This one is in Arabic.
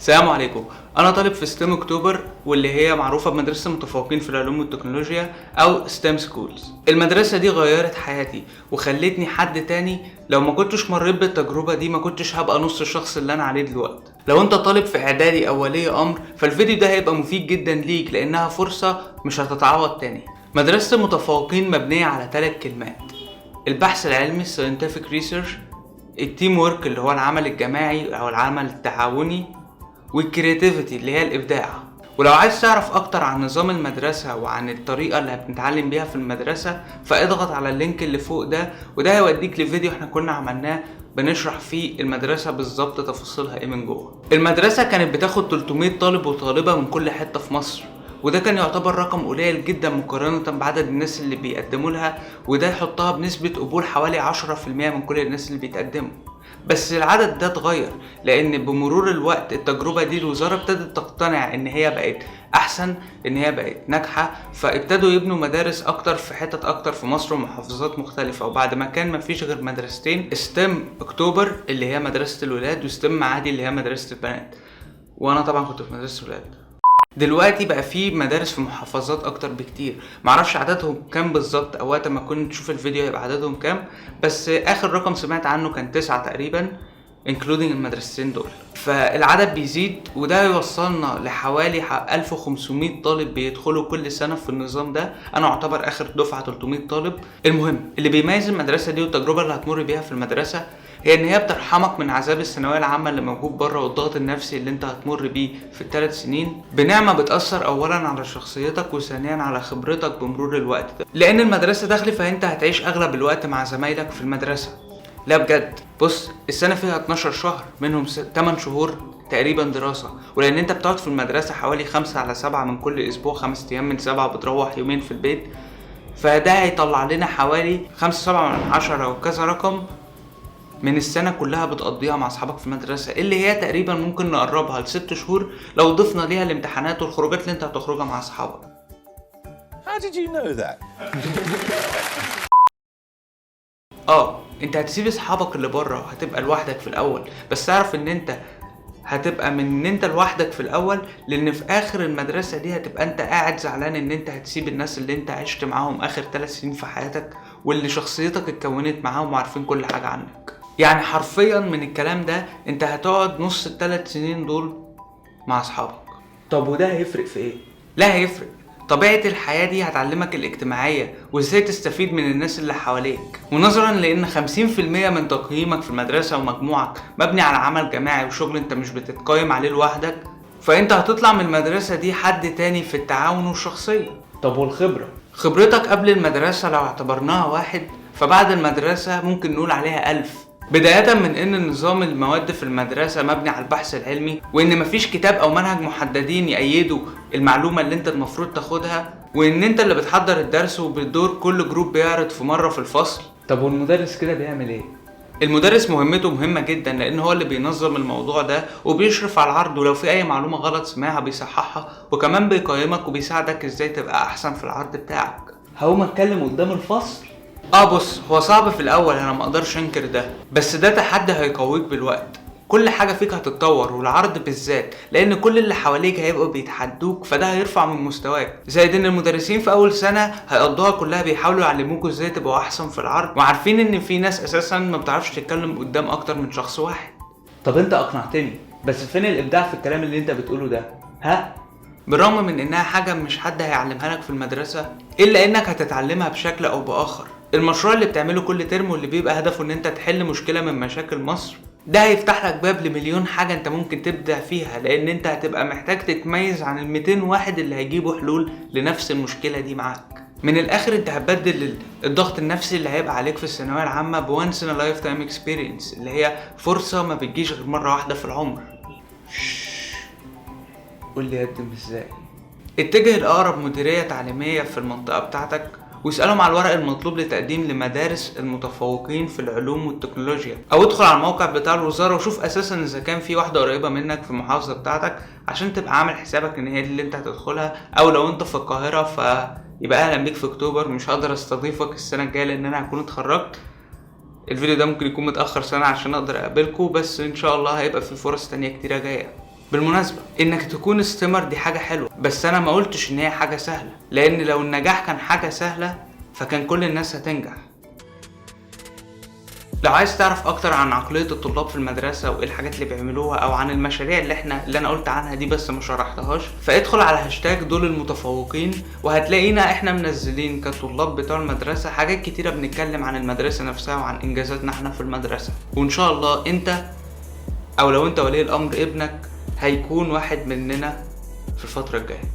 السلام عليكم. انا طالب في ستيم اكتوبر، واللي هي معروفه بمدرسه المتفوقين في العلوم والتكنولوجيا او ستيم سكولز. المدرسه دي غيرت حياتي وخلتني حد تاني. لو ما كنتش مريت بالتجربه دي ما كنتش هبقى نص الشخص اللي انا عليه دلوقتي. لو انت طالب في اعدادي او ولي امر فالفيديو ده هيبقى مفيد جدا ليك، لانها فرصه مش هتتعوض تاني. مدرسه المتفوقين مبنيه على 3 كلمات: البحث العلمي scientific research، التيم وورك اللي هو العمل الجماعي او العمل التعاوني، والكرياتيفيتي اللي هي الابداع. ولو عايز تعرف اكتر عن نظام المدرسة وعن الطريقة اللي بنتعلم بيها في المدرسة فاضغط على اللينك اللي فوق ده، وده هيوديك لفيديو احنا كنا عملناه بنشرح فيه المدرسة بالظبط تفاصيلها ايه من جوه. المدرسة كانت بتاخد 300 طالب وطالبة من كل حتة في مصر، وده كان يعتبر رقم قليل جدا مقارنة بعدد الناس اللي بيقدموا لها، وده يحطها بنسبة قبول حوالي 10% من كل الناس اللي بيتقدموا. بس العدد ده اتغير، لان بمرور الوقت التجربة دي الوزارة ابتدت تقتنع ان هي بقت احسن، ان هي بقت ناجحة، فابتدوا يبنوا مدارس اكتر في حتت اكتر في مصر ومحافظات مختلفة. وبعد ما كان مفيش غير مدرستين، ستيم اكتوبر اللي هي مدرسة الولاد وستيم معادي اللي هي مدرسة البنات، وانا طبعا كنت في مدرسة الولاد. دلوقتي بقى في مدارس في محافظات اكتر بكتير، معرفش عددهم كام بالظبط، او وقت ما كنت تشوف الفيديو هيبقى عددهم كام، بس اخر رقم سمعت عنه كان 9 تقريبا including المدرستين دول. فالعدد بيزيد، وده يوصلنا لحوالي 1500 طالب بيدخلوا كل سنة في النظام ده. انا اعتبر اخر دفعة 300 طالب. المهم اللي بيميز المدرسة دي والتجربة اللي هتمر بيها في المدرسة هي ان هي بترحمك من عذاب الثانويه العامه اللي موجود بره، والضغط النفسي اللي انت هتمر بيه في ال3 سنين بنعمه بتاثر اولا على شخصيتك وثانيا على خبرتك بمرور الوقت ده. لان المدرسه داخلي فانت هتعيش اغلب الوقت مع زمايلك في المدرسه. لا بجد، بص، السنه فيها 12 شهر، منهم 8 شهور تقريبا دراسة، ولان انت بتقعد في المدرسة حوالي 5/7 من كل اسبوع، 5 ايام من 7 بتروح يومين في البيت، فده هيطلع لنا حوالي 5/7 وكذا رقم من السنة كلها بتقضيها مع اصحابك في المدرسة، اللي هي تقريبا ممكن نقربها ل6 شهور لو ضفنا ليها الامتحانات والخروجات اللي انت هتخرجها مع اصحابك. How did you know that? انت هتسيب اصحابك اللي بره وهتبقى لوحدك في الاول، بس اعرف ان انت هتبقى من ان انت لوحدك في الاول، لان في اخر المدرسة دي هتبقى انت قاعد زعلان ان انت هتسيب الناس اللي انت عشت معاهم اخر 3 سنين في حياتك، واللي شخصيتك اتكونت معاهم وعارفين كل حاجة عنك. يعني حرفيا من الكلام ده انت هتقعد نص ال3 سنين دول مع اصحابك. طب وده هيفرق في ايه؟ لا هيفرق. طبيعة الحياة دي هتعلمك الاجتماعية وازاي تستفيد من الناس اللي حواليك، ونظرا لان 50% من تقييمك في المدرسة ومجموعك مبني على عمل جماعي وشغل انت مش بتتقيم عليه لوحدك، فانت هتطلع من المدرسة دي حد تاني في التعاون والشخصية. طب والخبرة؟ خبرتك قبل المدرسة لو اعتبرناها 1، فبعد المدرسة ممكن نقول عليها 1000. بداية من ان نظام المواد في المدرسة مبني على البحث العلمي، وان مفيش كتاب او منهج محددين يأيدوا المعلومة اللي انت المفروض تاخدها، وان انت اللي بتحضر الدرس وبالدور كل جروب بيعرض في مرة في الفصل. طب والمدرس كده بيعمل ايه؟ المدرس مهمته مهمة جدا، لان هو اللي بينظم الموضوع ده وبيشرف على العرض، ولو في اي معلومة غلط سمعها بيصححها، وكمان بيقيمك وبيساعدك ازاي تبقى احسن في العرض بتاعك. هقوم اتكلم قدام الفصل؟ بص، هو صعب في الاول، انا ما اقدرش انكر ده، بس ده تحدي هيقويك بالوقت. كل حاجة فيك هتتطور، والعرض بالذات، لان كل اللي حواليك هيبقوا بيتحدوك، فده هيرفع من مستواك. زائد ان المدرسين في اول سنة هيقضوها كلها بيحاولوا يعلموكوا ازاي تبقوا احسن في العرض، وعارفين ان في ناس اساسا ما بتعرفش تتكلم قدام اكتر من شخص واحد. طب انت اقنعتني، بس فين الابداع في الكلام اللي انت بتقوله ده؟ بالرغم من انها حاجة مش حد هيعلمها لك في المدرسة، الا انك هتتعلمها بشكل او باخر. المشروع اللي بتعمله كل ترم واللي بيبقى هدفه ان انت تحل مشكلة من مشاكل مصر، ده هيفتح لك باب لمليون حاجة انت ممكن تبدع فيها، لان انت هتبقى محتاج تتميز عن ال200 واحد اللي هيجيبوا حلول لنفس المشكلة دي معاك. من الاخر انت هتبدل الضغط النفسي اللي هيبقى عليك في الثانوية العامة بوانس ان لايف تايم اكسبيرينس، اللي هي فرصة ما بتجيش غير مرة واحدة في العمر. قول لي اقدم ازاي؟ اتجه لأقرب مديرية تعليمية في المنطقة بتاعتك واسألهم على الورق المطلوب لتقديم لمدارس المتفوقين في العلوم والتكنولوجيا، او ادخل على الموقع بتاع الوزارة وشوف اساسا اذا كان في واحدة قريبة منك في المحافظة بتاعتك، عشان تبقى عامل حسابك ان هي دي اللي انت هتدخلها. او لو انت في القاهرة فيبقى اهلا بيك في اكتوبر. مش هقدر استضيفك السنة الجاية لان انا هكون اتخرجت، الفيديو ده ممكن يكون متأخر سنة عشان اقدر اقابلكوا، بس ان شاء الله هيبقى في فرص تانية كتيرة جاية. بالمناسبة انك تكون ستيمر دي حاجة حلوة، بس انا ما قلتش ان هي حاجة سهلة، لان لو النجاح كان حاجة سهلة فكان كل الناس هتنجح. لو عايز تعرف اكتر عن عقلية الطلاب في المدرسة وايه الحاجات اللي بيعملوها، او عن المشاريع اللي انا قلت عنها دي بس ما شرحتهاش، فادخل على هاشتاج دول المتفوقين، وهتلاقينا احنا منزلين كطلاب بتوع المدرسة حاجات كتيرة بنتكلم عن المدرسة نفسها وعن انجازاتنا احنا في المدرسة. وان شاء الله انت، او لو انت ولي الامر ابنك، هيكون واحد مننا في الفترة الجاية.